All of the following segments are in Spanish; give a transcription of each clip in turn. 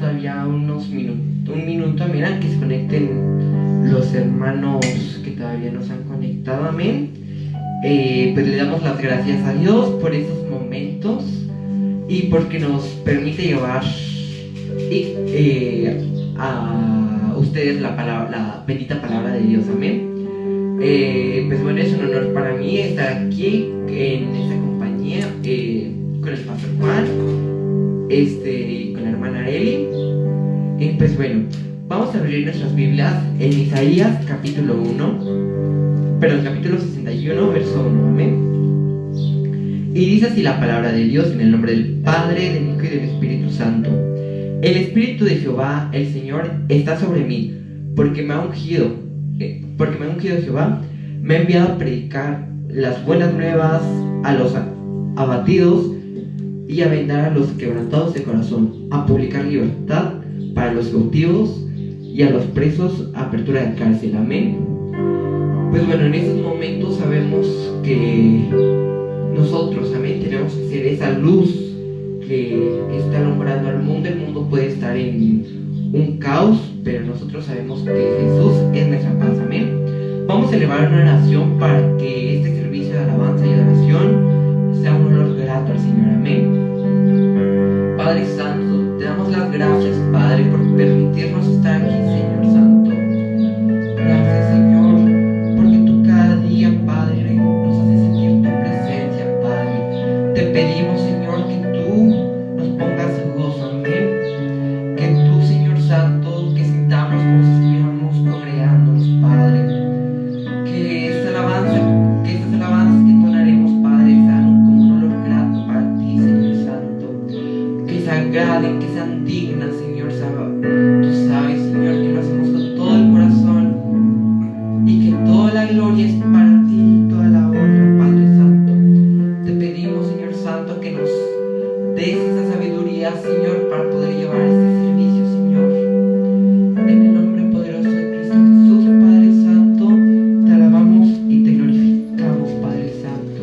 todavía un minuto, mira, que se conecten los hermanos que todavía no se han conectado, amén. Pues le damos las gracias a Dios por esos momentos y porque nos permite llevar a ustedes la bendita palabra de Dios, amén. Pues bueno, es un honor para mí estar aquí en esta compañía con el pastor Juan y con la hermana Eli. Pues bueno, vamos a abrir nuestras Biblias en Isaías capítulo 61, verso 1, amén. Y dice así la palabra de Dios, en el nombre del Padre, del Hijo y del Espíritu Santo. El Espíritu de Jehová, el Señor, está sobre mí, porque me ha ungido Jehová, me ha enviado a predicar las buenas nuevas a los abatidos y a vendar a los quebrantados de corazón, a publicar libertad para los cautivos y a los presos, apertura de cárcel, amén. Pues bueno, en estos momentos sabemos que nosotros, amén, tenemos que ser esa luz que está alumbrando al mundo. El mundo puede estar en un caos, pero nosotros sabemos que Jesús es nuestra paz, amén. Vamos a elevar una oración para que este servicio de alabanza y oración sea un olor grato al Señor, amén. Padre Santo, te damos las gracias, Padre, por permitirnos estar aquí, Señor Santo. Gracias, Señor, porque tú cada día, Padre, nos haces sentir tu presencia, Padre. Te pedimos, Señor, que tú nos pongas gozo, amén. Que tú, Señor Santo, que sintamos como si estuviéramos congregándonos, Padre. Que estas alabanzas que entonaremos, Padre, sean como un olor grato para ti, Señor Santo. Que se agraden, que sean dignas, Señor. Tú sabes, Señor, que lo hacemos con todo el corazón y que toda la gloria es para ti, toda la honra, Padre Santo. Te pedimos, Señor Santo, que nos des esa sabiduría, Señor, para poder llevar este servicio, Señor. En el nombre poderoso de Cristo Jesús, Padre Santo, te alabamos y te glorificamos, Padre Santo.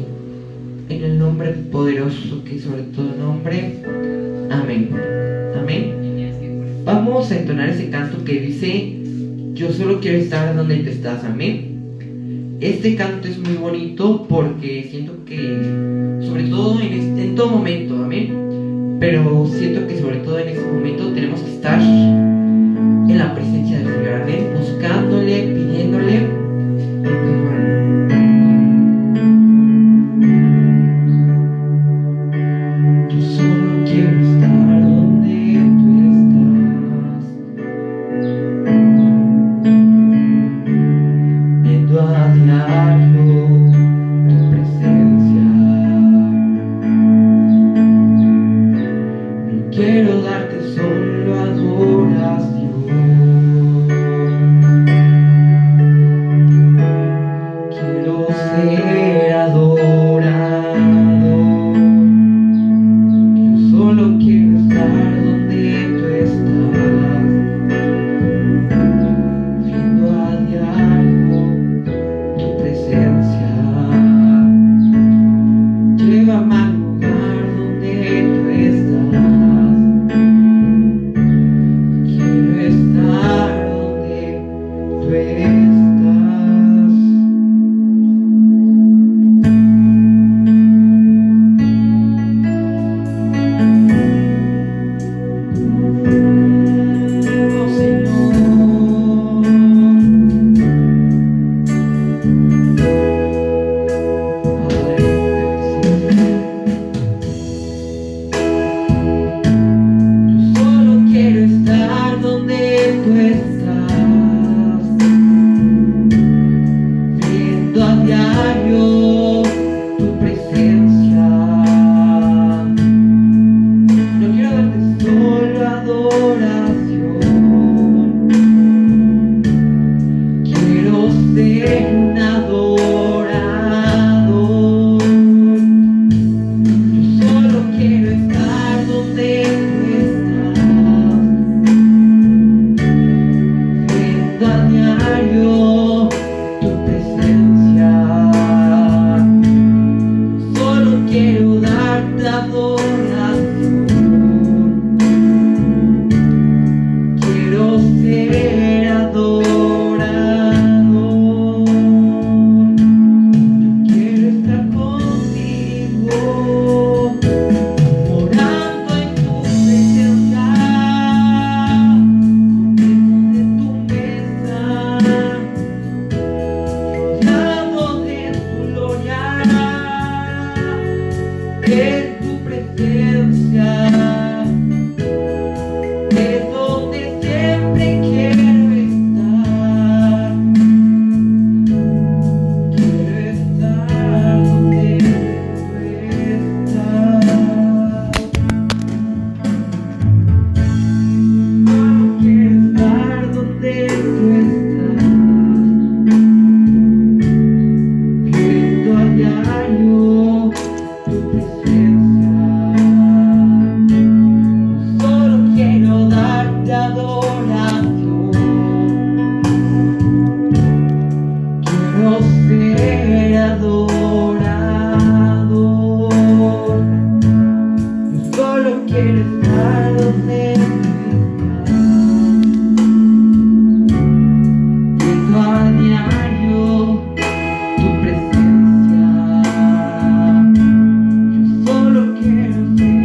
En el nombre poderoso que sobre todo nombre, amén. Amén. Vamos a entonar ese canto que dice: yo solo quiero estar donde tú estás, amén. Este canto es muy bonito porque siento que, sobre todo en todo momento, amén, pero siento que sobre todo en este momento tenemos que estar en la presencia del Señor, amén, buscándole, pidiéndole. Yo solo quiero estar donde tú estás, viendo a diario tu presencia. No quiero darte solo adoración, de adoración. Quiero ser adorador. Yo solo quiero estar donde a diario tu presencia. Yo solo quiero ser.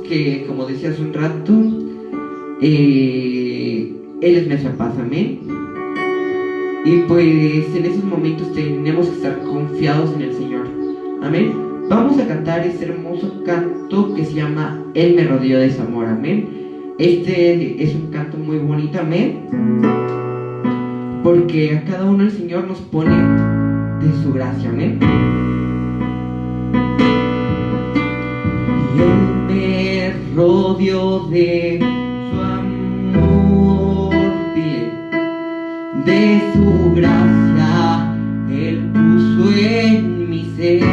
que, como decía hace un rato, Él es nuestra paz, amén. Y pues en esos momentos tenemos que estar confiados en el Señor, amén. Vamos a cantar este hermoso canto que se llama Él me rodeó de su amor, amén. Este es un canto muy bonito, amén, porque a cada uno el Señor nos pone de su gracia, amén. Y Él me rodeó de su amor, dile, de su gracia, Él puso en mi ser.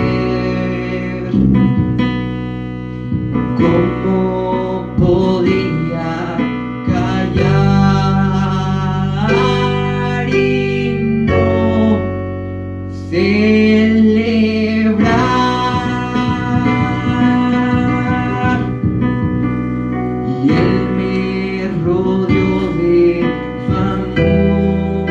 ¿Cómo podía callar y no celebrar? Y Él me rodeó de su amor,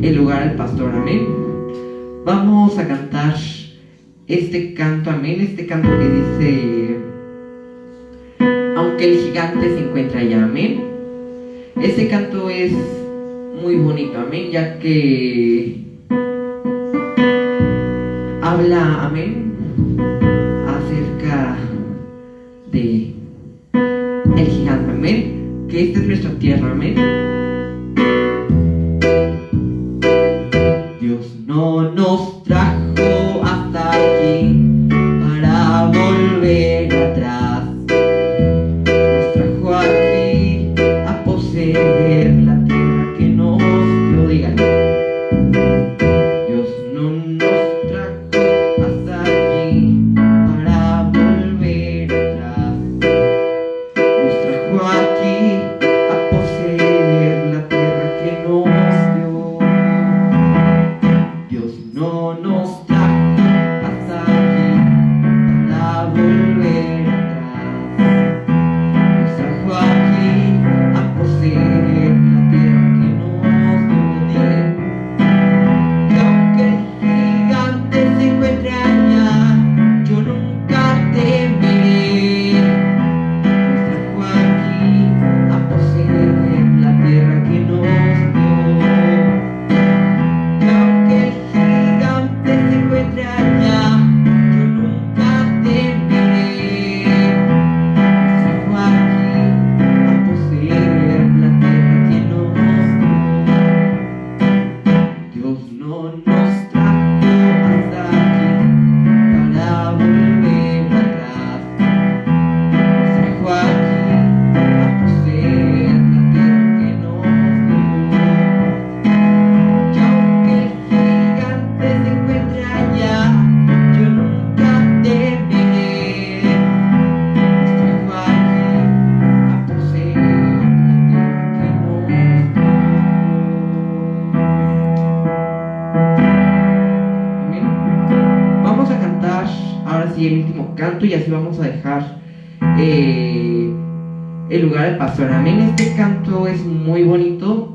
el lugar al pastor, amén. Vamos a cantar este canto, amén, este canto que dice, aunque el gigante se encuentra allá, amén. Este canto es muy bonito, amén, ya que habla, amén, acerca de el gigante, amén, que esta es nuestra tierra, amén. Dios no nos trajo hasta aquí para volver atrás. Nos trajo aquí a poseer la tierra que nos dio, digan. Dios no nos trajo hasta aquí para volver atrás. Nos trajo aquí a poseer la tierra que nos dio. Dios no nos trajo hasta aquí para volver atrás. Nos trajo aquí a poseer la tierra que nos dio. Y aunque el gigante se encuentre allá, yo nunca temeré. Nos trajo aquí a poseer la tierra que nos dio. Y aunque el gigante se encuentre allá, yo nunca temeré. Nos trajo aquí a poseer la tierra que nos dio. Dios no nos trajo hasta aquí para volver atrás. Nos trajo aquí a poseer la tierra que nos dio. Y aunque el gigante se encuentre allá, yo nunca temeré. Nos trajo aquí a poseer la tierra que nos dio. Amén. Vamos a cantar ahora sí el último canto y así vamos a dejar el lugar al pastor. Amén. Este canto es muy bonito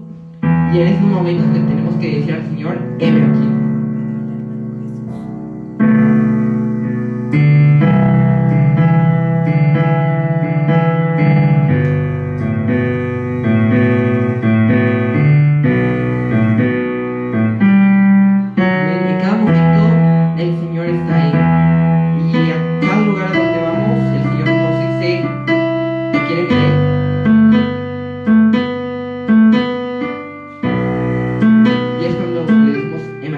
y en estos momentos le tenemos que decir al Señor, heme aquí. Amén. En cada momento el Señor está ahí. Y a cada lugar a donde vamos, el Señor nos dice, ¿te quiere ver? Y es cuando le decimos, heme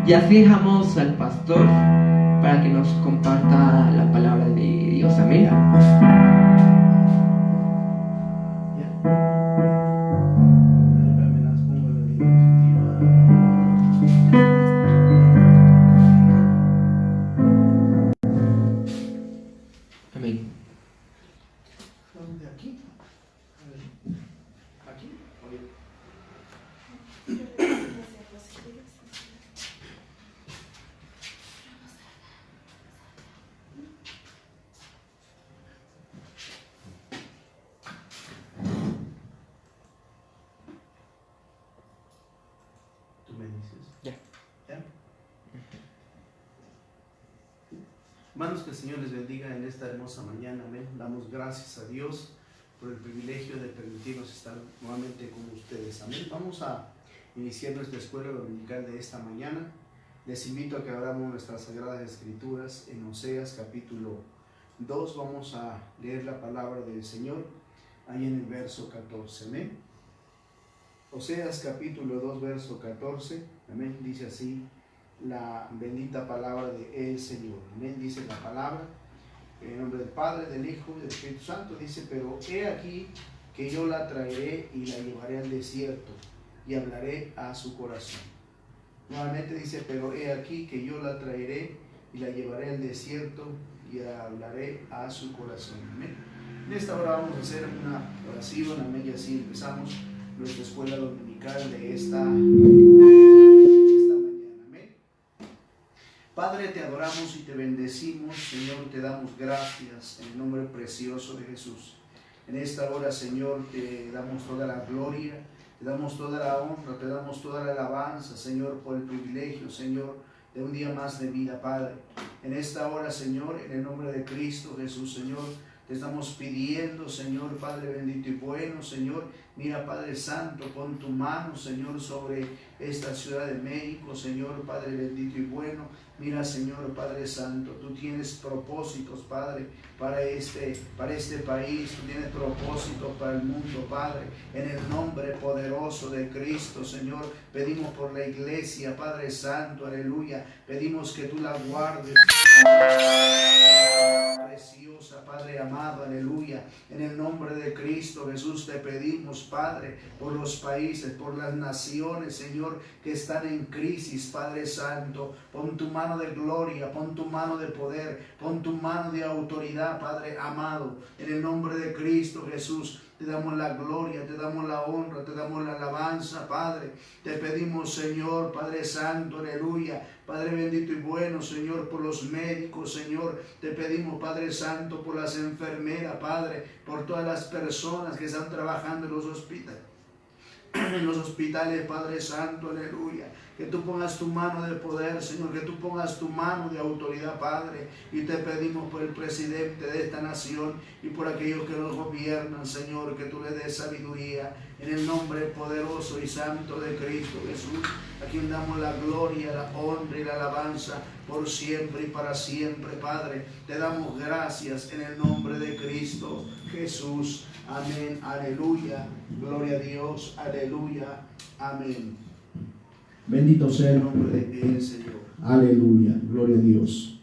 Y así dejamos al pastor para que nos comparta la palabra de Dios. Amén. Amén. ¿De aquí? ¿Aquí? ¿Tú me dices? Ya. ¿Ya? Hermanos, que el Señor les bendiga en esta hermosa mañana. Amén. Damos gracias a Dios por el privilegio de permitirnos estar nuevamente con ustedes. Amén. Vamos a iniciar nuestra escuela dominical de esta mañana. Les invito a que abramos nuestras Sagradas Escrituras en Oseas capítulo 2. Vamos a leer la palabra del Señor ahí en el verso 14. Amén. Oseas capítulo 2, verso 14. Amén. Dice así la bendita palabra de el Señor. Amén. Dice la palabra en el nombre del Padre, del Hijo y del Espíritu Santo. Dice: pero he aquí que yo la traeré y la llevaré al desierto y hablaré a su corazón. Nuevamente dice: pero he aquí que yo la traeré y la llevaré al desierto y hablaré a su corazón. Amén. En esta hora vamos a hacer una oración. Amén. Y así empezamos nuestra escuela dominical de esta mañana. Amén. Padre, te adoramos y te bendecimos. Señor, te damos gracias en el nombre precioso de Jesús. En esta hora, Señor, te damos toda la gloria, te damos toda la honra, te damos toda la alabanza, Señor, por el privilegio, Señor, de un día más de vida, Padre. En esta hora, Señor, en el nombre de Cristo Jesús, Señor, te estamos pidiendo, Señor, Padre bendito y bueno, Señor, mira, Padre Santo, pon tu mano, Señor, sobre esta Ciudad de México, Señor, Padre bendito y bueno. Mira, Señor, Padre Santo, tú tienes propósitos, Padre, para este país, tú tienes propósitos para el mundo, Padre. En el nombre poderoso de Cristo, Señor, pedimos por la iglesia, Padre Santo, aleluya. Pedimos que tú la guardes, preciosa, Padre amado, aleluya. En el nombre de Cristo Jesús te pedimos, Padre, por los países, por las naciones, Señor, que están en crisis, Padre Santo. Pon tu mano de gloria, pon tu mano de poder, pon tu mano de autoridad, Padre amado. En el nombre de Cristo Jesús te damos la gloria, te damos la honra, te damos la alabanza, Padre. Te pedimos, Señor, Padre Santo, aleluya. Padre bendito y bueno, Señor, por los médicos, Señor. Te pedimos, Padre Santo, por las enfermeras, Padre, por todas las personas que están trabajando en los hospitales. En los hospitales, Padre Santo, aleluya. Que tú pongas tu mano de poder, Señor, que tú pongas tu mano de autoridad, Padre. Y te pedimos por el presidente de esta nación y por aquellos que los gobiernan, Señor, que tú le des sabiduría. En el nombre poderoso y santo de Cristo Jesús, a quien damos la gloria, la honra y la alabanza por siempre y para siempre, Padre. Te damos gracias en el nombre de Cristo Jesús. Amén, aleluya. Gloria a Dios, aleluya, amén. Bendito sea el nombre del Señor. Aleluya, gloria a Dios.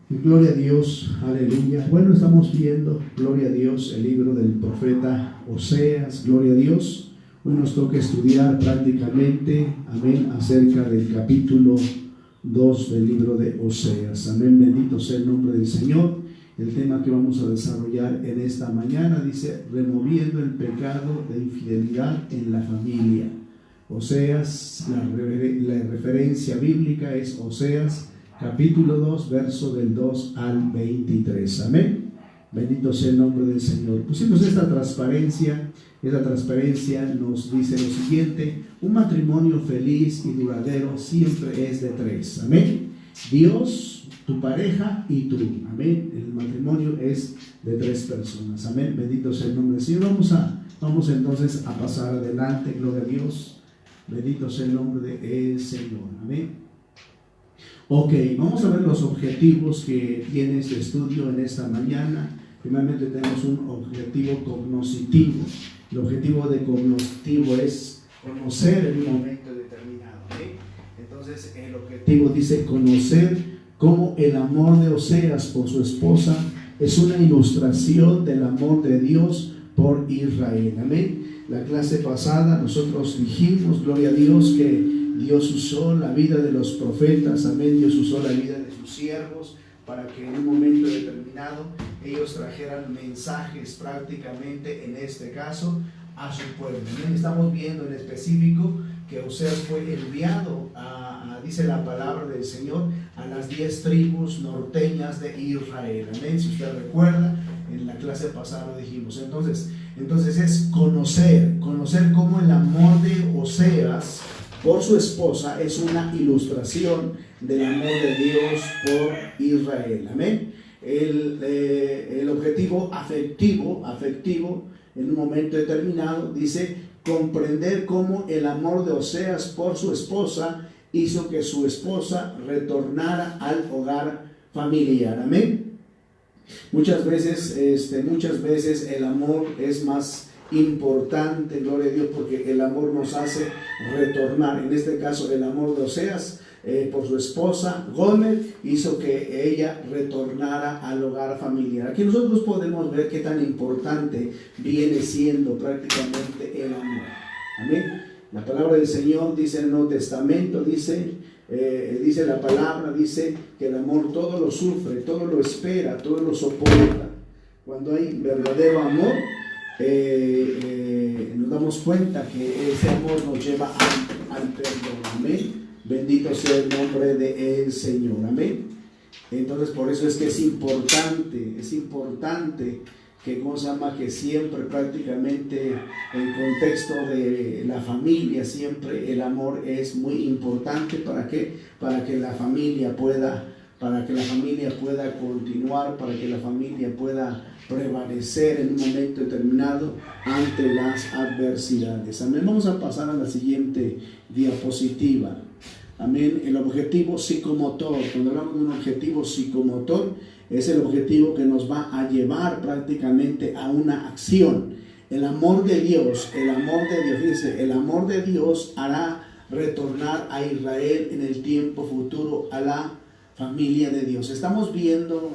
Gloria a Dios, aleluya. Bueno, estamos viendo, gloria a Dios, el libro del profeta Oseas, gloria a Dios. Hoy nos toca estudiar prácticamente, amén, acerca del capítulo 2 del libro de Oseas. Amén, bendito sea el nombre del Señor. El tema que vamos a desarrollar en esta mañana dice: removiendo el pecado de infidelidad en la familia. Oseas, la referencia bíblica es Oseas capítulo 2, verso del 2 al 23. Amén. Bendito sea el nombre del Señor. Pusimos esta transparencia nos dice lo siguiente: un matrimonio feliz y duradero siempre es de tres. Amén. Dios, tu pareja y tú. Amén. El matrimonio es de tres personas. Amén. Bendito sea el nombre del Señor. Vamos entonces a pasar adelante. Gloria a Dios. Bendito sea el nombre del Señor. Amén. Ok, vamos a ver los objetivos que tiene este estudio en esta mañana. Primeramente tenemos un objetivo cognoscitivo. El objetivo de cognitivo es conocer en un momento determinado. Entonces el objetivo dice conocer cómo el amor de Oseas por su esposa es una ilustración del amor de Dios por Israel. Amén. La clase pasada nosotros dijimos, gloria a Dios, que Dios usó la vida de los profetas, amén. Dios usó la vida de sus siervos para que en un momento determinado ellos trajeran mensajes prácticamente, en este caso, a su pueblo. Amén. Estamos viendo en específico que Oseas fue enviado dice la palabra del Señor, a las 10 tribus norteñas de Israel. Amén. Si usted recuerda, en la clase pasada lo dijimos. Entonces es conocer cómo el amor de Oseas por su esposa es una ilustración del amor de Dios por Israel. Amén. El objetivo afectivo en un momento determinado dice comprender cómo el amor de Oseas por su esposa hizo que su esposa retornara al hogar familiar. Amén. Muchas veces el amor es más importante, gloria a Dios, porque el amor nos hace retornar. En este caso, el amor de Oseas por su esposa Gomer hizo que ella retornara al hogar familiar. Aquí nosotros podemos ver qué tan importante viene siendo prácticamente el amor. Amén. La palabra del Señor dice en el Nuevo Testamento, dice la palabra, dice que el amor todo lo sufre, todo lo espera, todo lo soporta. Cuando hay verdadero amor, nos damos cuenta que ese amor nos lleva al perdón. Amén. Bendito sea el nombre del Señor. Amén. Entonces por eso es que es importante que siempre prácticamente en contexto de la familia, siempre el amor es muy importante. ¿Para qué? Para que la familia pueda continuar, para que la familia pueda prevalecer en un momento determinado ante las adversidades. Amén. Vamos a pasar a la siguiente diapositiva. Amén. El objetivo psicomotor. Cuando hablamos de un objetivo psicomotor, es el objetivo que nos va a llevar prácticamente a una acción. El amor de Dios, fíjense, el amor de Dios hará retornar a Israel en el tiempo futuro a la familia de Dios. Estamos viendo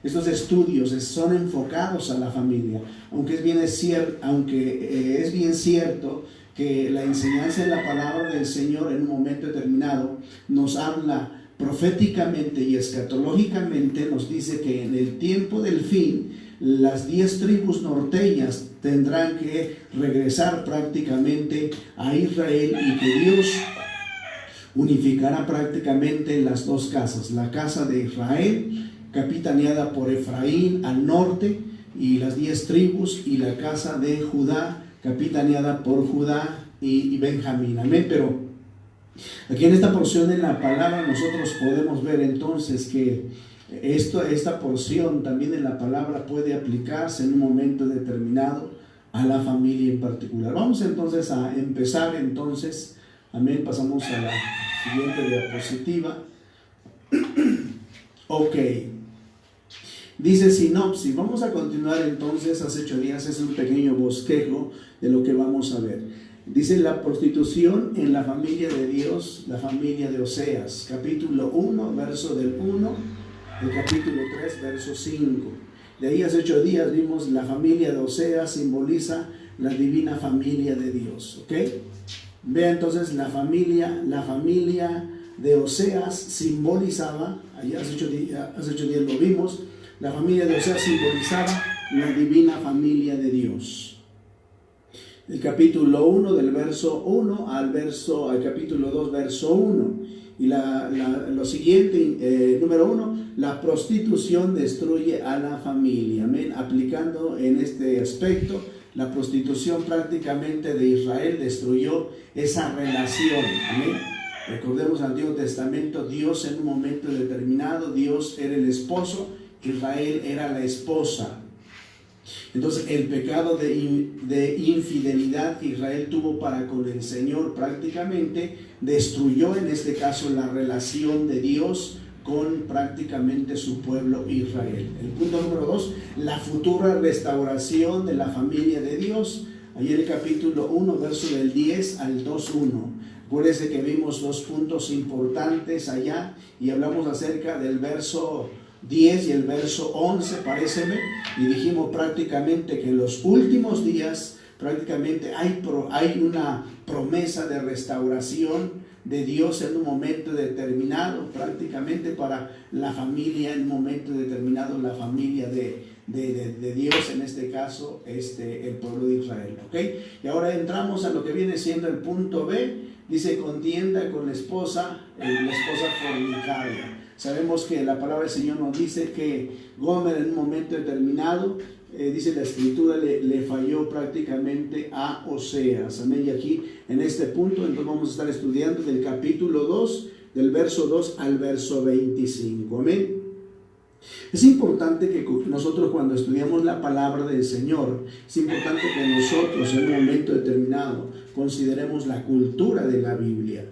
estos estudios son enfocados a la familia, aunque es bien cierto que la enseñanza de la palabra del Señor en un momento determinado nos habla proféticamente y escatológicamente, nos dice que en el tiempo del fin las 10 tribus norteñas tendrán que regresar prácticamente a Israel y que Dios unificará prácticamente las dos casas, la casa de Israel capitaneada por Efraín al norte y las 10 tribus, y la casa de Judá capitaneada por Judá y Benjamín. Amén. Pero aquí en esta porción de la palabra nosotros podemos ver entonces que esta porción también en la palabra puede aplicarse en un momento determinado a la familia en particular. Vamos entonces a empezar entonces. Amén. Pasamos a la siguiente diapositiva. Ok. Dice sinopsis. Vamos a continuar entonces. Hace 8 días es un pequeño bosquejo de lo que vamos a ver. Dice la prostitución en la familia de Dios, la familia de Oseas, capítulo 1, verso del 1, el capítulo 3, verso 5. De ahí hace 8 días vimos la familia de Oseas simboliza la divina familia de Dios. ¿Ok? Vea entonces la familia de Oseas simbolizaba, allá hace 8 días lo vimos, la familia de Oseas simbolizaba la divina familia de Dios. El capítulo 1 del verso 1 al capítulo 2 verso 1. Y lo siguiente, número 1, la prostitución destruye a la familia. Amén. Aplicando en este aspecto, la prostitución prácticamente de Israel destruyó esa relación. Amén. Recordemos el Antiguo Testamento, Dios en un momento determinado, Dios era el esposo, Israel era la esposa. Entonces el pecado de infidelidad que Israel tuvo para con el Señor prácticamente destruyó en este caso la relación de Dios con prácticamente su pueblo Israel. El punto número 2, la futura restauración de la familia de Dios Ahí en el capítulo 1, verso del 10 al 2:1. Acuérdense que vimos 2 puntos importantes allá y hablamos acerca del verso 10 y el verso 11, paréceme, y dijimos prácticamente que en los últimos días prácticamente hay una promesa de restauración de Dios en un momento determinado, prácticamente para la familia, en un momento determinado, la familia de Dios, en este caso el pueblo de Israel, ¿ok? Y ahora entramos a lo que viene siendo el punto B. Dice: contienda con la esposa fornicaria. Sabemos que la palabra del Señor nos dice que Gomer en un momento determinado, dice la escritura, le falló prácticamente a Oseas. Amén. Y aquí en este punto entonces vamos a estar estudiando del capítulo 2, del verso 2 al verso 25. Amén. Es importante que nosotros, cuando estudiamos la palabra del Señor, es importante que nosotros en un momento determinado consideremos la cultura de la Biblia.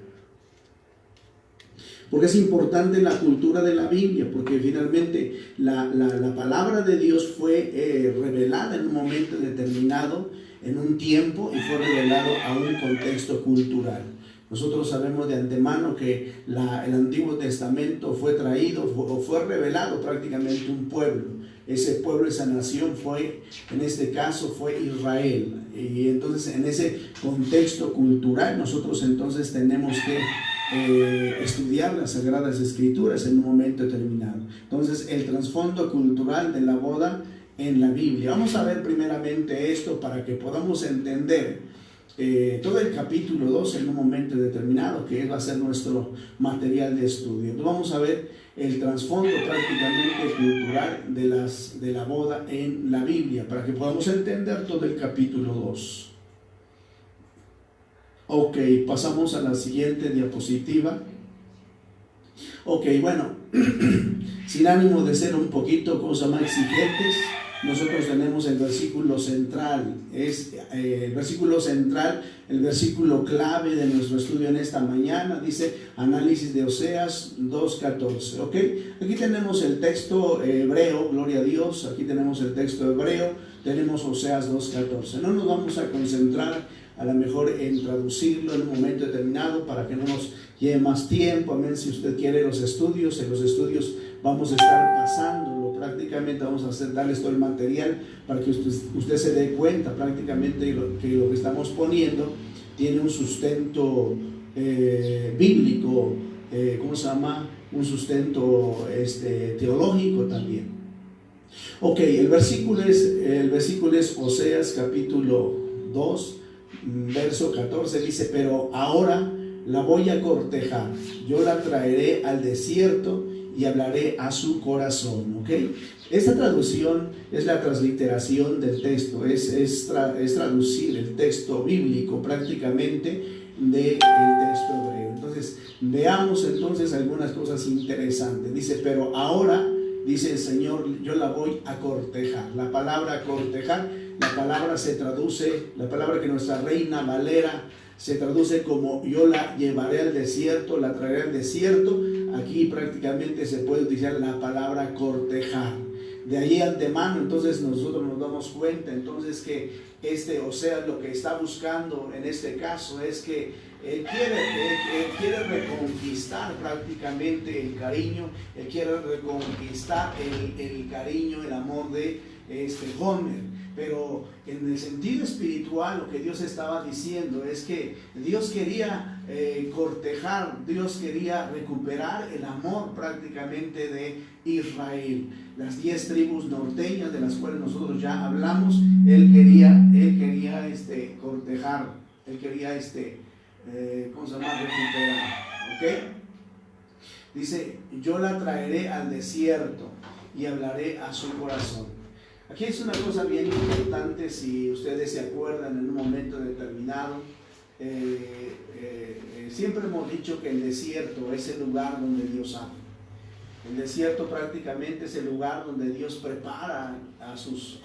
Porque es importante la cultura de la Biblia, porque finalmente la palabra de Dios fue revelada en un momento determinado, en un tiempo, y fue revelado a un contexto cultural. Nosotros sabemos de antemano que el Antiguo Testamento fue traído o fue revelado prácticamente un pueblo. Ese pueblo, esa nación fue, en este caso, fue Israel. Y entonces en ese contexto cultural nosotros entonces tenemos que estudiar las Sagradas Escrituras en un momento determinado. Entonces el trasfondo cultural de la boda en la Biblia. Vamos a ver primeramente esto para que podamos entender todo el capítulo 2 en un momento determinado, que va a ser nuestro material de estudio. Entonces vamos a ver el trasfondo prácticamente cultural de la boda en la Biblia, para que podamos entender todo el capítulo 2. Ok, pasamos a la siguiente diapositiva. Ok, bueno, sin ánimo de ser un poquito cosas más exigentes, nosotros tenemos el versículo central, el versículo central, el versículo clave de nuestro estudio en esta mañana. Dice análisis de Oseas 2:14, ¿ok? Aquí tenemos el texto hebreo, gloria a Dios, aquí tenemos el texto hebreo, tenemos Oseas 2:14. No nos vamos a concentrar a lo mejor en traducirlo en un momento determinado para que no nos lleve más tiempo. Amén. Si usted quiere los estudios, en los estudios vamos a estar pasándolo, prácticamente vamos a darles todo el material para que usted se dé cuenta prácticamente que lo que estamos poniendo tiene un sustento bíblico, ¿cómo se llama? Un sustento teológico también. Ok, el versículo es Oseas capítulo 2, verso 14, dice: pero ahora la voy a cortejar, yo la traeré al desierto y hablaré a su corazón. ¿Ok? Esta traducción es la transliteración del texto, es traducir el texto bíblico prácticamente del texto hebreo. Entonces, veamos entonces algunas cosas interesantes. Dice: pero ahora, dice el Señor, yo la voy a cortejar. La palabra cortejar, la palabra se traduce, la palabra que nuestra Reina Valera se traduce como yo la llevaré al desierto, la traeré al desierto. Aquí prácticamente se puede utilizar la palabra cortejar. De ahí antemano, entonces nosotros nos damos cuenta entonces que Oseas lo que está buscando en este caso es que él quiere reconquistar prácticamente el cariño, él quiere reconquistar el cariño, el amor de Gomer. Pero en el sentido espiritual lo que Dios estaba diciendo es que Dios quería cortejar, Dios quería recuperar el amor prácticamente de Israel. Las 10 tribus norteñas de las cuales nosotros ya hablamos, él quería cortejar, él quería ¿cómo se llama? Recuperar. ¿Ok? Dice: yo la traeré al desierto y hablaré a su corazón. Aquí es una cosa bien importante, si ustedes se acuerdan en un momento determinado, siempre hemos dicho que el desierto es el lugar donde Dios habla. El desierto prácticamente es el lugar donde Dios prepara a sus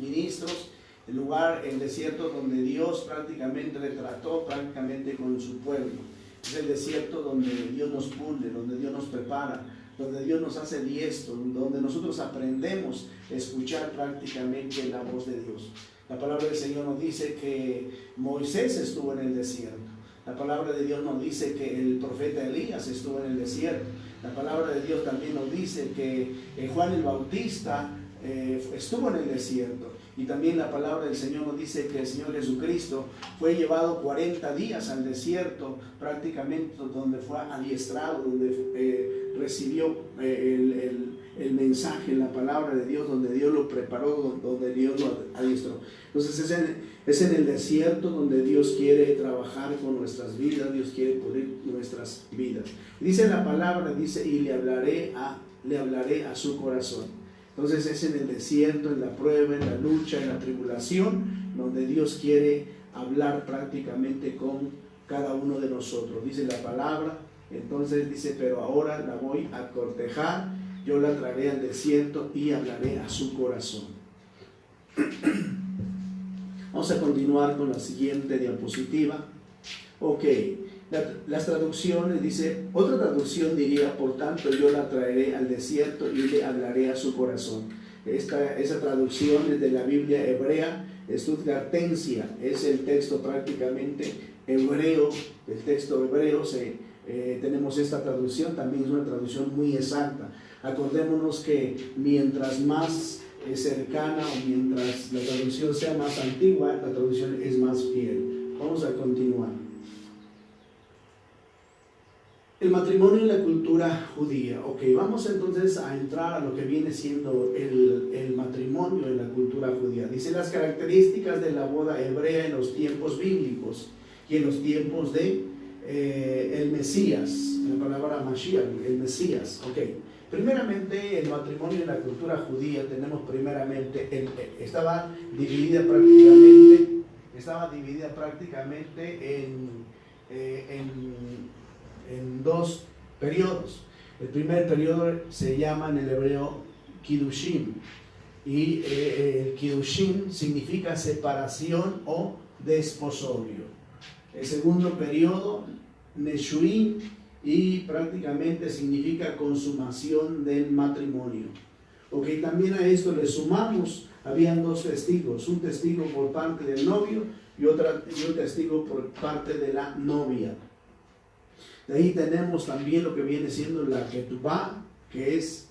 ministros, el desierto donde Dios prácticamente le trató prácticamente con su pueblo. Es el desierto donde Dios nos pule, donde Dios nos prepara donde Dios nos hace diestros, donde nosotros aprendemos a escuchar prácticamente la voz de Dios. La palabra del Señor nos dice que Moisés estuvo en el desierto. La palabra de Dios nos dice que el profeta Elías estuvo en el desierto. La palabra de Dios también nos dice que Juan el Bautista estuvo en el desierto. Y también la palabra del Señor nos dice que el Señor Jesucristo fue llevado 40 días al desierto, prácticamente donde fue adiestrado, donde recibió el mensaje, la palabra de Dios, donde Dios lo preparó, donde Dios lo adiestró. Entonces es en el desierto donde Dios quiere trabajar con nuestras vidas, Dios quiere pulir nuestras vidas. Dice la palabra, dice, y le hablaré a su corazón. Entonces es en el desierto, en la prueba, en la lucha, en la tribulación, donde Dios quiere hablar prácticamente con cada uno de nosotros. Dice la palabra, entonces dice, pero ahora la voy a cortejar, yo la traeré al desierto y hablaré a su corazón. Vamos a continuar con la siguiente diapositiva. Ok, las traducciones, dice, otra traducción diría, por tanto yo la traeré al desierto y le hablaré a su corazón. Esa traducción es de la Biblia hebrea, Stuttgartensia, es el texto prácticamente hebreo, el texto hebreo, tenemos esta traducción, también es una traducción muy exacta. Acordémonos que mientras más cercana o mientras la traducción sea más antigua, la traducción es más fiel. Vamos a continuar. El matrimonio en la cultura judía. Ok, vamos entonces a entrar a lo que viene siendo el matrimonio en la cultura judía. Dice las características de la boda hebrea en los tiempos bíblicos y en los tiempos de el Mesías, la palabra Mashiach, el Mesías. Ok, primeramente el matrimonio en la cultura judía tenemos primeramente, estaba dividida prácticamente en dos periodos. El primer periodo se llama en el hebreo Kiddushim, y el Kiddushim significa separación o desposorio. El segundo periodo, Neshuim, y prácticamente significa consumación del matrimonio. Ok, también a esto le sumamos, habían dos testigos, un testigo por parte del novio y un testigo por parte de la novia. De ahí tenemos también lo que viene siendo la ketubá, que es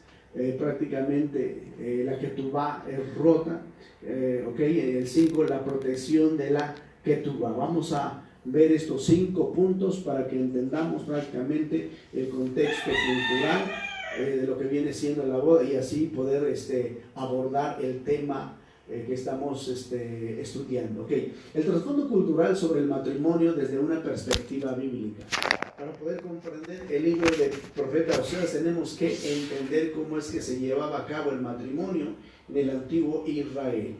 prácticamente la ketubá es rota. El 5, la protección de la ketubá. Vamos a ver estos 5 puntos para que entendamos prácticamente el contexto cultural de lo que viene siendo la boda y así poder abordar el tema que estamos estudiando. Okay. El trasfondo cultural sobre el matrimonio desde una perspectiva bíblica. Para poder comprender el libro del profeta Oseas tenemos que entender cómo es que se llevaba a cabo el matrimonio en el antiguo Israel.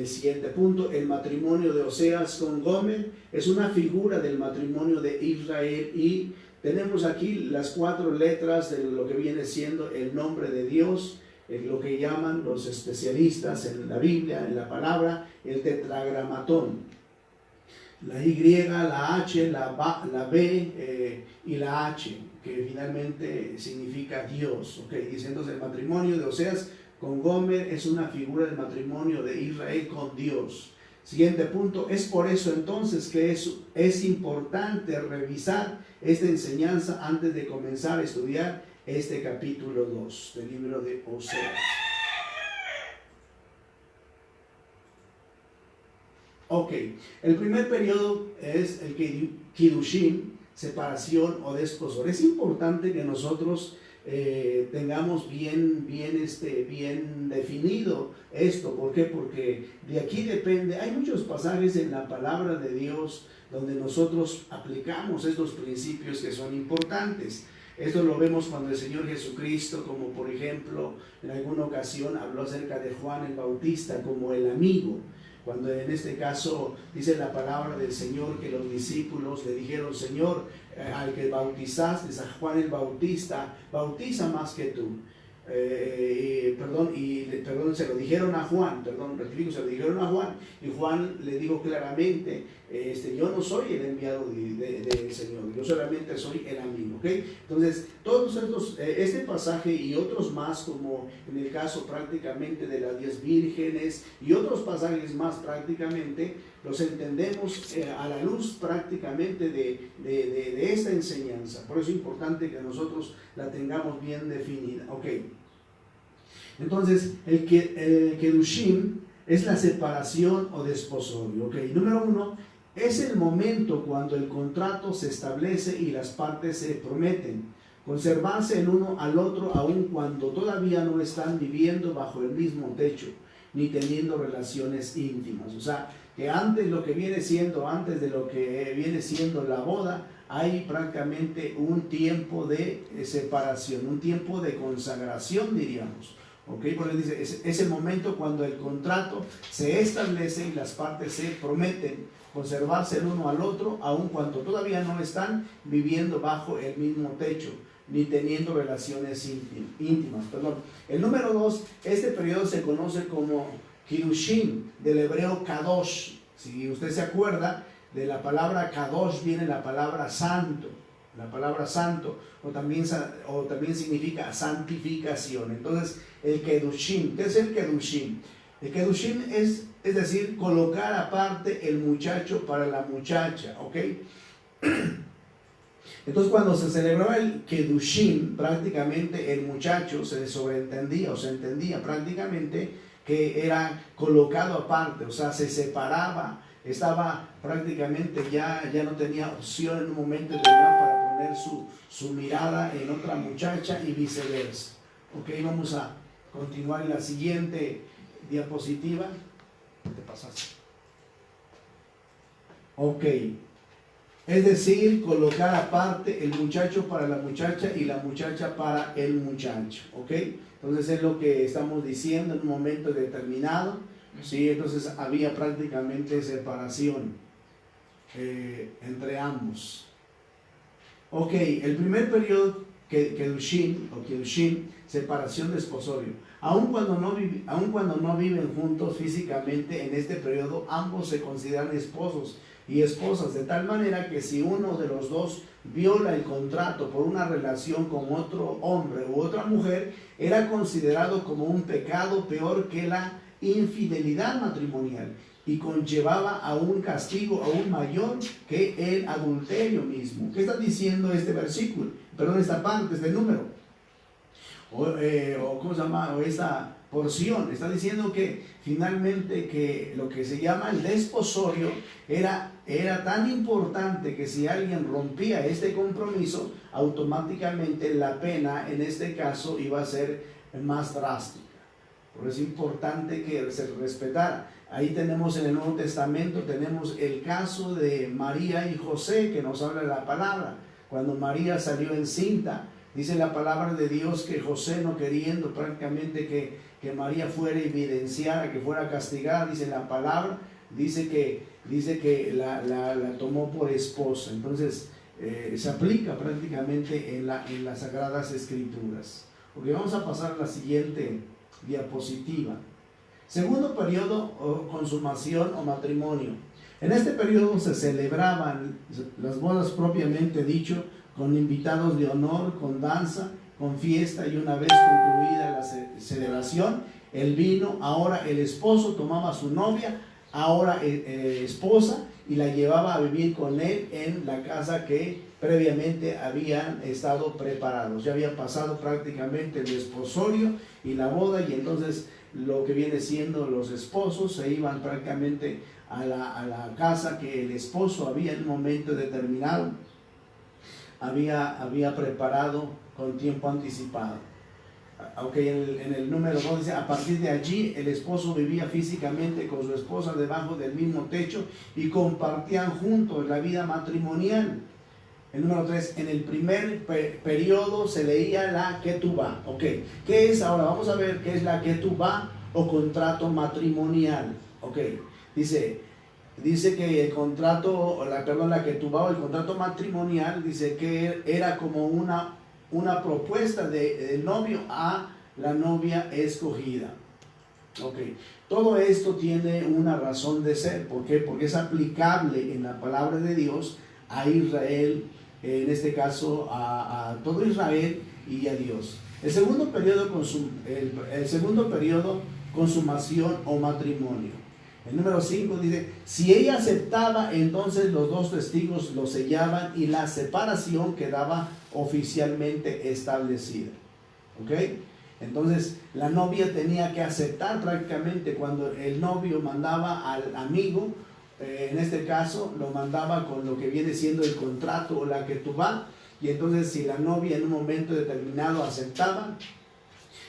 Siguiente punto, el matrimonio de Oseas con Gomer es una figura del matrimonio de Israel y tenemos aquí las 4 letras de lo que viene siendo el nombre de Dios, lo que llaman los especialistas en la Biblia, en la palabra, el tetragramatón. La Y, la H, la B y la H, que finalmente significa Dios. Okay. Dice entonces el matrimonio de Oseas con Gomer es una figura del matrimonio de Israel con Dios. Siguiente punto, es por eso entonces que es importante revisar esta enseñanza antes de comenzar a estudiar este capítulo 2 del libro de Oseas. Ok, el primer periodo es el Kiddushim, separación o desposor. Es importante que nosotros tengamos bien definido esto. ¿Por qué? Porque de aquí depende, hay muchos pasajes en la palabra de Dios donde nosotros aplicamos estos principios que son importantes. Esto lo vemos cuando el Señor Jesucristo, como por ejemplo, en alguna ocasión habló acerca de Juan el Bautista como el amigo. Cuando en este caso dice la palabra del Señor que los discípulos le dijeron, Señor, al que bautizaste, a Juan el Bautista, bautiza más que tú. se lo dijeron a Juan, se lo dijeron a Juan, y Juan le dijo claramente, yo no soy el enviado del Señor, yo solamente soy el amigo, ¿ok? Entonces, todos estos, este pasaje y otros más, como en el caso prácticamente de las 10 vírgenes y otros pasajes más prácticamente, los entendemos a la luz prácticamente de esta enseñanza. Por eso es importante que nosotros la tengamos bien definida, ¿ok? Entonces, el Kedushim es la separación o desposorio, ¿ok? Número 1, es el momento cuando el contrato se establece y las partes se prometen conservarse el uno al otro aun cuando todavía no están viviendo bajo el mismo techo ni teniendo relaciones íntimas. O sea, que antes de lo que viene siendo la boda, hay prácticamente un tiempo de separación, un tiempo de consagración, diríamos. ¿Ok? Porque dice, es el momento cuando el contrato se establece y las partes se prometen conservarse el uno al otro, aun cuando todavía no están viviendo bajo el mismo techo, ni teniendo relaciones íntimas. El número 2, este periodo se conoce como Kiddushin, del hebreo Kadosh. Si usted se acuerda, de la palabra Kadosh viene la palabra santo. La palabra santo, o también significa santificación. Entonces, el Kedushim, ¿qué es el Kedushim? El Kedushim es decir, colocar aparte el muchacho para la muchacha, ¿ok? Entonces, cuando se celebraba el Kedushim, prácticamente el muchacho se entendía prácticamente que era colocado aparte, o sea, se separaba, estaba prácticamente ya no tenía opción en un momento determinado para poner su mirada en otra muchacha y viceversa. Ok, vamos a continuar en la siguiente diapositiva. Te pasaste. Ok, es decir, colocar aparte el muchacho para la muchacha y la muchacha para el muchacho. Ok, entonces es lo que estamos diciendo en un momento determinado. Sí, entonces había prácticamente separación entre ambos. Ok, el primer periodo, Kedushim, separación desposorio. Aun cuando no viven juntos físicamente en este periodo, ambos se consideran esposos y esposas, de tal manera que si uno de los dos viola el contrato por una relación con otro hombre u otra mujer, era considerado como un pecado peor que la infidelidad matrimonial y conllevaba a un castigo aún mayor que el adulterio mismo. ¿Qué está diciendo este versículo? Perdón, esta parte, este número, ¿cómo se llama? O esta porción está diciendo que finalmente que lo que se llama el desposorio era tan importante que si alguien rompía este compromiso, automáticamente la pena en este caso iba a ser más drástica. Por eso es importante que se respetara. Ahí tenemos en el Nuevo Testamento, tenemos el caso de María y José, que nos habla la palabra. Cuando María salió encinta, dice la palabra de Dios que José, no queriendo prácticamente que María fuera evidenciada, que fuera castigada, dice la palabra, dice que la tomó por esposa. Entonces se aplica prácticamente en las Sagradas Escrituras. Porque vamos a pasar a la siguiente diapositiva. Segundo periodo, o consumación o matrimonio. En este periodo se celebraban las bodas propiamente dicho, con invitados de honor, con danza, con fiesta, y una vez concluida la celebración, el vino, ahora el esposo tomaba a su novia, ahora esposa, y la llevaba a vivir con él en la casa que previamente habían estado preparados. Ya había pasado prácticamente el desposorio y la boda, y entonces lo que viene siendo los esposos se iban prácticamente a la casa que el esposo había en un momento determinado había preparado con tiempo anticipado. Aunque en el número 2 dice, a partir de allí el esposo vivía físicamente con su esposa debajo del mismo techo y compartían juntos la vida matrimonial. El número 3, en el primer periodo se leía la ketubá. Ok, ¿qué es ahora? Vamos a ver qué es la ketubá o contrato matrimonial. Ok, dice que el contrato, la ketubá o el contrato matrimonial, dice que era como una propuesta del novio a la novia escogida. Ok, todo esto tiene una razón de ser. ¿Por qué? Porque es aplicable en la palabra de Dios a Israel, en este caso a todo Israel y a Dios. El segundo periodo, consumación o matrimonio. El número 5 dice, si ella aceptaba, entonces los dos testigos lo sellaban y la separación quedaba oficialmente establecida. ¿Ok? Entonces la novia tenía que aceptar prácticamente. Cuando el novio mandaba al amigo, en este caso lo mandaba con lo que viene siendo el contrato o la ketubá, y entonces si la novia en un momento determinado aceptaba,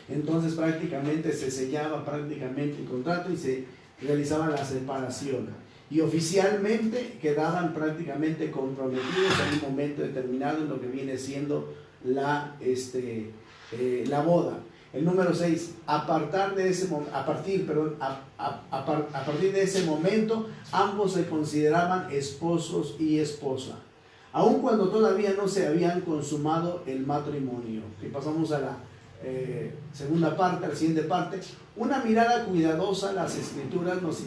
entonces prácticamente se sellaba prácticamente el contrato y se realizaba la separación, y oficialmente quedaban prácticamente comprometidos en un momento determinado en lo que viene siendo la boda. El número 6, a partir de ese momento, ambos se consideraban esposos y esposa, aun cuando todavía no se habían consumado el matrimonio. Y pasamos a la segunda parte, a la siguiente parte. Una mirada cuidadosa, las escrituras nos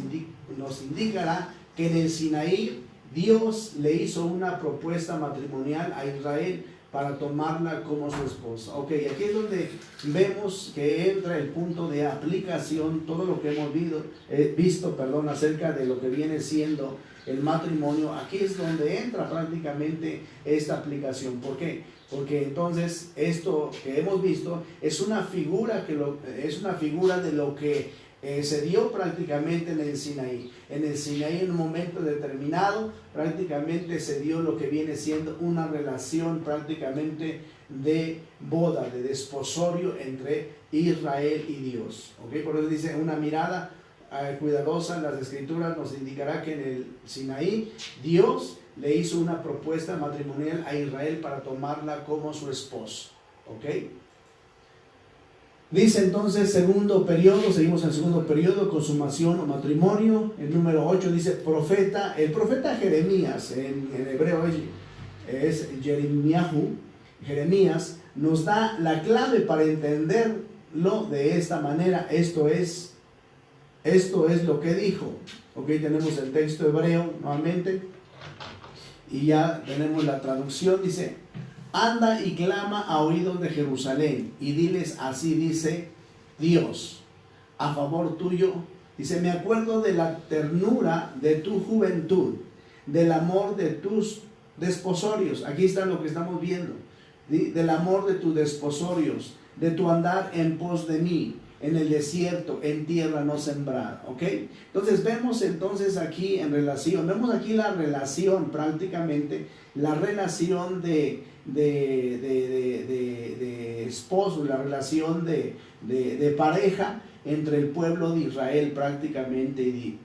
indicará que en el Sinaí Dios le hizo una propuesta matrimonial a Israel para tomarla como su esposa. Ok, aquí es donde vemos que entra el punto de aplicación, todo lo que hemos visto acerca de lo que viene siendo el matrimonio. Aquí es donde entra prácticamente esta aplicación. ¿Por qué? Porque entonces esto que hemos visto es una figura de lo que se dio prácticamente en el Sinaí. En el Sinaí, en un momento determinado, prácticamente se dio lo que viene siendo una relación prácticamente de boda, de desposorio entre Israel y Dios. ¿Okay? Por eso dice, una mirada cuidadosa en las escrituras nos indicará que en el Sinaí Dios le hizo una propuesta matrimonial a Israel para tomarla como su esposo. ¿Ok? Dice entonces segundo periodo, seguimos en el segundo periodo, consumación o matrimonio. El número 8 dice profeta. El profeta Jeremías, en hebreo es Jeremiahu. Jeremías nos da la clave para entenderlo de esta manera. Esto es lo que dijo. Ok, tenemos el texto hebreo nuevamente y ya tenemos la traducción. Dice: anda y clama a oídos de Jerusalén y diles, así dice Dios a favor tuyo. Dice: me acuerdo de la ternura de tu juventud, del amor de tus desposorios. Aquí está lo que estamos viendo, ¿sí? Del amor de tus desposorios, de tu andar en pos de mí, en el desierto, en tierra no sembrada. ¿Ok? Entonces vemos aquí vemos aquí la relación prácticamente, la relación de esposo, la relación de pareja entre el pueblo de Israel prácticamente y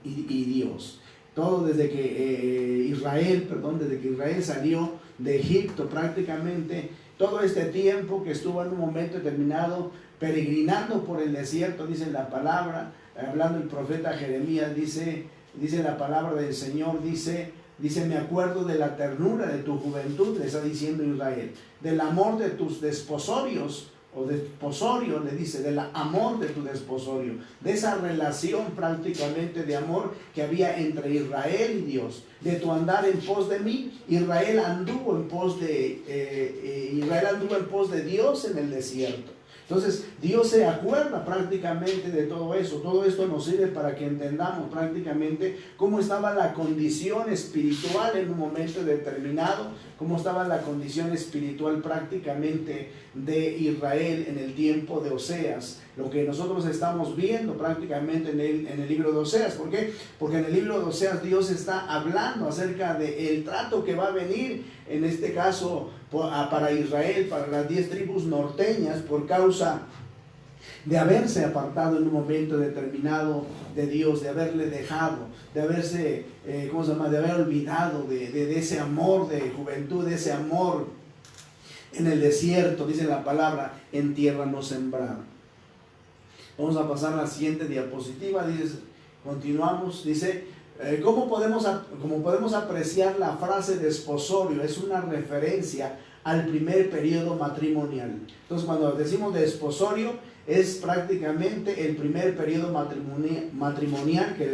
Dios. Todo desde que Israel salió de Egipto prácticamente, todo este tiempo que estuvo en un momento determinado peregrinando por el desierto, dice la palabra, hablando el profeta Jeremías, dice la palabra del Señor, dice, me acuerdo de la ternura de tu juventud, le está diciendo Israel, del amor de tus desposorios, o desposorio, le dice, del amor de tu desposorio, de esa relación prácticamente de amor que había entre Israel y Dios, de tu andar en pos de mí. Israel anduvo en pos de Dios en el desierto. Entonces Dios se acuerda prácticamente de todo eso. Todo esto nos sirve para que entendamos prácticamente cómo estaba la condición espiritual en un momento determinado, cómo estaba la condición espiritual prácticamente de Israel en el tiempo de Oseas. Lo que nosotros estamos viendo prácticamente en el libro de Oseas. ¿Por qué? Porque en el libro de Oseas Dios está hablando acerca del trato que va a venir, en este caso para Israel, para las 10 tribus norteñas, por causa de haberse apartado en un momento determinado de Dios, de haberle dejado, de haberse, de haber olvidado de ese amor de juventud, de ese amor en el desierto, dice la palabra, en tierra no sembrada. Vamos a pasar a la siguiente diapositiva. Dice, continuamos, dice, ¿cómo podemos apreciar la frase desposorio? Es una referencia al primer periodo matrimonial. Entonces, cuando decimos desposorio, es prácticamente el primer periodo matrimonial que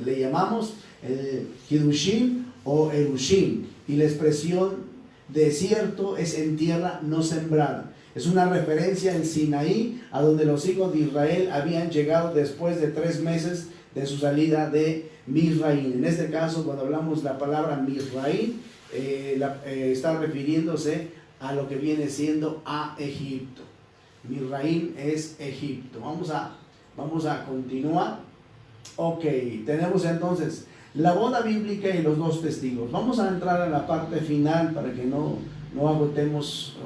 le llamamos el Kiddushin o Erushim, y la expresión desierto es en tierra no sembrada. Es una referencia en Sinaí, a donde los hijos de Israel habían llegado después de 3 meses de su salida de Mizraim. En este caso, cuando hablamos la palabra Mizraim, está refiriéndose a lo que viene siendo a Egipto. Mizraim es Egipto. Vamos a continuar. Ok, tenemos entonces la boda bíblica y los 2 testigos. Vamos a entrar a la parte final para que no agotemos,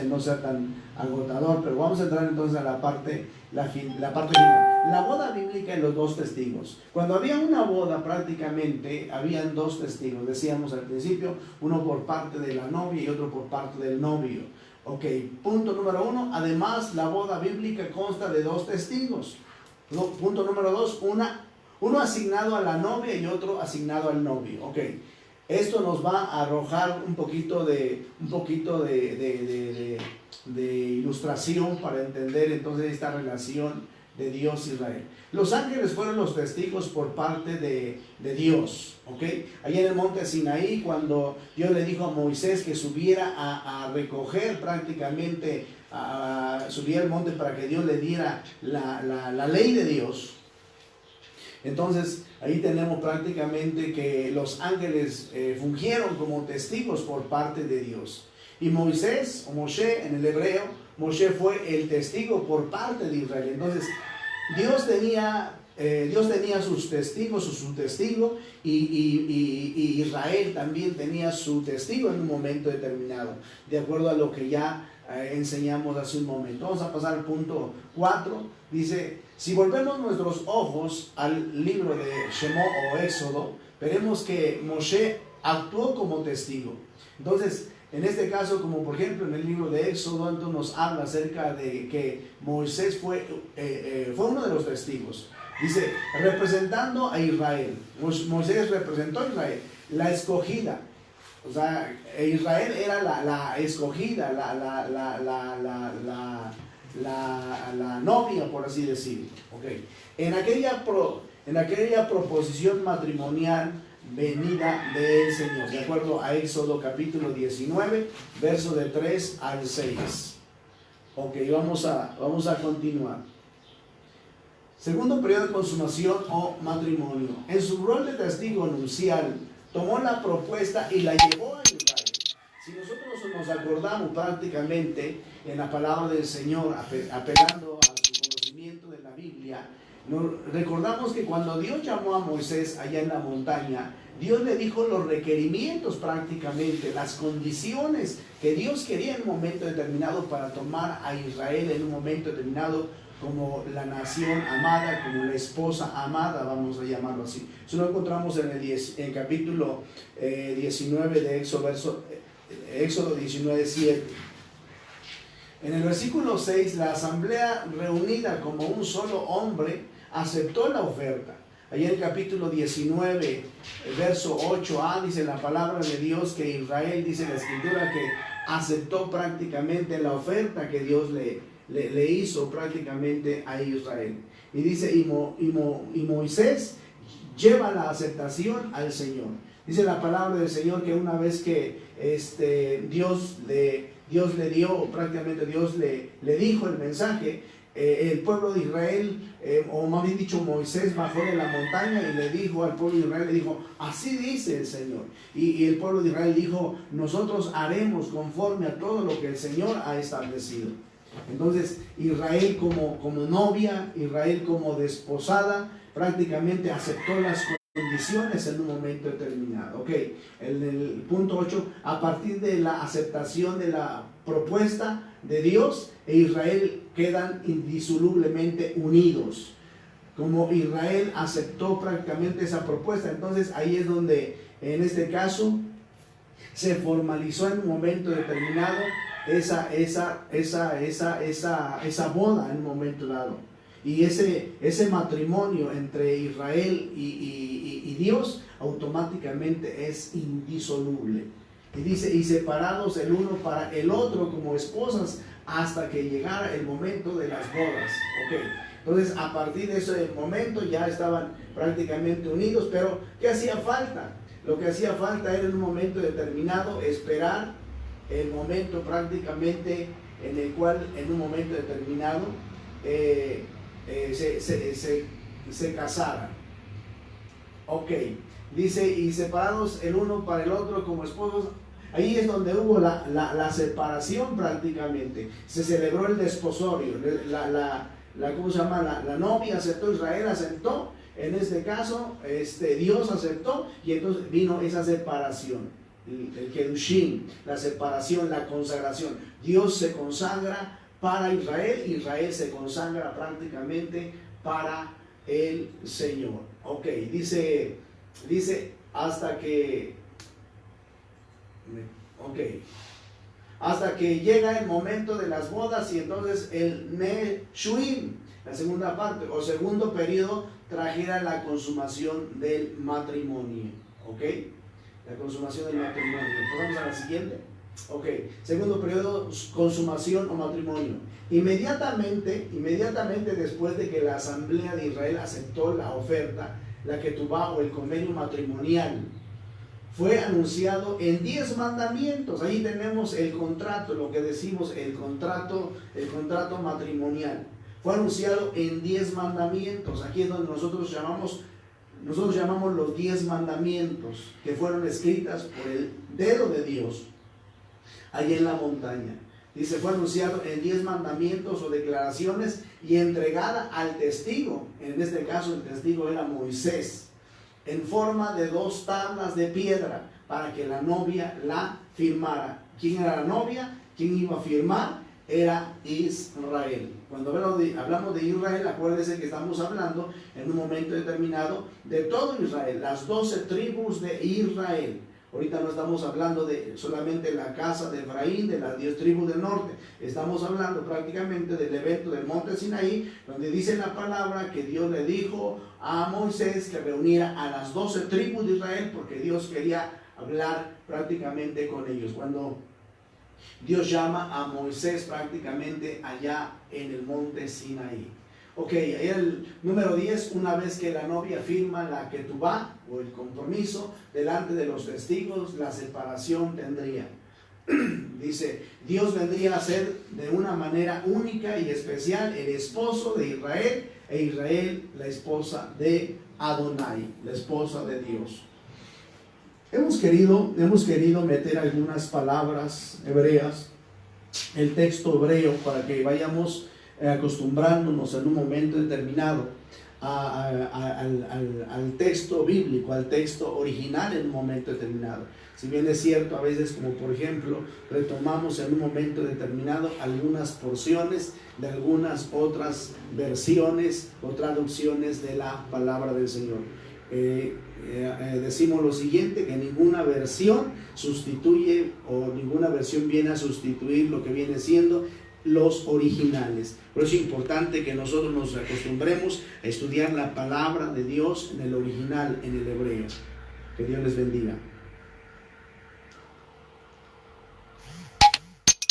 no sea tan agotador, pero vamos a entrar entonces a la parte final. La boda bíblica y los 2 testigos. Cuando había una boda, prácticamente habían 2 testigos. Decíamos al principio, uno por parte de la novia y otro por parte del novio. Ok, punto número 1. Además, la boda bíblica consta de 2 testigos. Punto número 2, uno asignado a la novia y otro asignado al novio. Ok, esto nos va a arrojar un poquito de ilustración para entender entonces esta relación de Dios e Israel. Los ángeles fueron los testigos por parte de Dios. ¿Ok? Allá en el monte Sinaí, cuando Dios le dijo a Moisés que subiera a recoger prácticamente, subía al monte para que Dios le diera la ley de Dios. Entonces ahí tenemos prácticamente que los ángeles fungieron como testigos por parte de Dios. Y Moisés, o Moshe en el hebreo, Moshe fue el testigo por parte de Israel. Entonces Dios tenía sus testigos, su testigo, y Israel también tenía su testigo en un momento determinado, de acuerdo a lo que ya enseñamos hace un momento. Vamos a pasar al punto 4. Dice, si volvemos nuestros ojos al libro de Shemot o Éxodo, veremos que Moshe actuó como testigo. Entonces, en este caso, como por ejemplo en el libro de Éxodo, entonces nos habla acerca de que Moisés fue uno de los testigos. Dice, representando a Israel. Moisés representó a Israel, la escogida. O sea, Israel era la escogida, la novia, por así decirlo. Okay. En aquella proposición matrimonial venida del Señor, de acuerdo a Éxodo capítulo 19, verso de 3 al 6. Ok, vamos a continuar. Segundo periodo de consumación o matrimonio. En su rol de testigo nupcial, tomó la propuesta y la llevó a Israel. Si nosotros nos acordamos prácticamente en la palabra del Señor, apelando a su conocimiento de la Biblia, recordamos que cuando Dios llamó a Moisés allá en la montaña, Dios le dijo los requerimientos prácticamente, las condiciones que Dios quería en un momento determinado para tomar a Israel en un momento determinado como la nación amada, como la esposa amada, vamos a llamarlo así. Eso lo encontramos en el capítulo 19 de Éxodo 19:7. En el versículo 6, la asamblea reunida como un solo hombre aceptó la oferta. Allá en el capítulo 19, verso 8a, dice la palabra de Dios que Israel, dice la escritura, que aceptó prácticamente la oferta que Dios le hizo prácticamente a Israel. Y dice, y Moisés lleva la aceptación al Señor. Dice la palabra del Señor que una vez que Dios le dio, prácticamente Dios le dijo el mensaje, el pueblo de Israel, o más bien dicho, Moisés bajó de la montaña y le dijo al pueblo de Israel, le dijo, así dice el Señor. Y el pueblo de Israel dijo, nosotros haremos conforme a todo lo que el Señor ha establecido. Entonces, Israel como novia, Israel como desposada, prácticamente aceptó las condiciones en un momento determinado. Ok, en el punto 8, a partir de la aceptación de la propuesta de Dios, e Israel quedan indisolublemente unidos. Como Israel aceptó prácticamente esa propuesta, entonces ahí es donde, en este caso, se formalizó en un momento determinado esa boda en un momento dado. Y ese matrimonio entre Israel y Dios automáticamente es indisoluble. Y dice, y separados el uno para el otro como esposas hasta que llegara el momento de las bodas. Ok, entonces a partir de ese momento ya estaban prácticamente unidos, pero ¿qué hacía falta? Lo que hacía falta era en un momento determinado esperar el momento prácticamente en el cual en un momento determinado se casaran. Ok, dice, y separados el uno para el otro como esposos. Ahí es donde hubo la separación prácticamente. Se celebró el desposorio. ¿Cómo se llama? La novia aceptó, Israel aceptó. En este caso, Dios aceptó y entonces vino esa separación. El Kedushim, la separación, la consagración. Dios se consagra para Israel, Israel se consagra prácticamente para el Señor. Ok, dice hasta que llega el momento de las bodas y entonces el Neshuim, la segunda parte o segundo periodo, trajera la consumación del matrimonio. Ok, la consumación del matrimonio. Pasamos a la siguiente. Ok, segundo periodo, consumación o matrimonio. Inmediatamente después de que la asamblea de Israel aceptó la oferta, la ketubá o el convenio matrimonial, fue anunciado en 10 mandamientos. Ahí tenemos el contrato, lo que decimos el contrato matrimonial. Fue anunciado en 10 mandamientos. Aquí es donde nosotros llamamos los 10 mandamientos que fueron escritas por el dedo de Dios allí en la montaña. Dice, fue anunciado en 10 mandamientos o declaraciones y entregada al testigo. En este caso el testigo era Moisés, en forma de 2 tablas de piedra para que la novia la firmara. ¿Quién era la novia? ¿Quién iba a firmar? Era Israel. Cuando hablamos de Israel, acuérdense que estamos hablando en un momento determinado de todo Israel, las 12 tribus de Israel. Ahorita no estamos hablando de solamente la casa de Efraín, de las 10 tribus del norte. Estamos hablando prácticamente del evento del monte Sinaí, donde dice la palabra que Dios le dijo a Moisés que reuniera a las 12 tribus de Israel, porque Dios quería hablar prácticamente con ellos. Cuando Dios llama a Moisés prácticamente allá en el monte Sinaí. Ok, ahí el número 10, una vez que la novia firma la ketubá o el compromiso delante de los testigos, la separación tendría. Dice, Dios vendría a ser de una manera única y especial el esposo de Israel e Israel la esposa de Adonai, la esposa de Dios. Hemos querido meter algunas palabras hebreas, el texto hebreo, para que vayamos acostumbrándonos en un momento determinado al texto bíblico, al texto original en un momento determinado. Si bien es cierto, a veces, como por ejemplo, retomamos en un momento determinado algunas porciones de algunas otras versiones o traducciones de la palabra del Señor. Decimos lo siguiente, que ninguna versión sustituye o ninguna versión viene a sustituir lo que viene siendo los originales. Por eso es importante que nosotros nos acostumbremos a estudiar la palabra de Dios en el original, en el hebreo. Que Dios les bendiga.